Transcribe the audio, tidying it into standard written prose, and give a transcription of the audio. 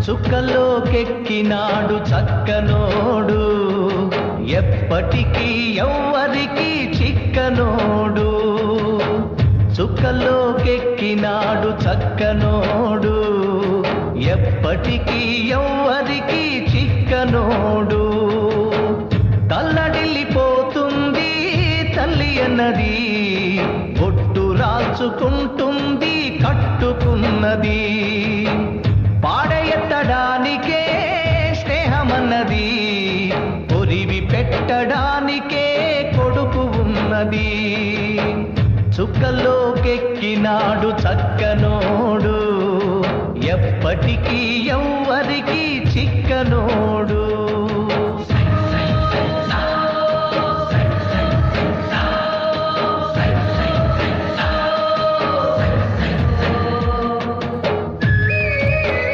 చుక్కలోకెక్కినాడు చక్కనోడు, ఎప్పటికీ ఎవ్వరికి చిక్కనోడు. చుక్కలోకెక్కినాడు చక్కనోడు, ఎప్పటికీ ఎవ్వరికి చిక్కనోడు. తల్లడిల్లిపోతుంది తల్లి అన్నది, బొట్టు రాల్చుకుంటుంది కట్టుకున్నది. పాడెత్తడానికే స్నేహమన్నది, పొరివి పెట్టడానికే కొడుకు ఉన్నది. చుక్కలోకెక్కినాడు చక్కనోడు, ఎప్పటికీ ఎవ్వరికి చిక్కనోడు.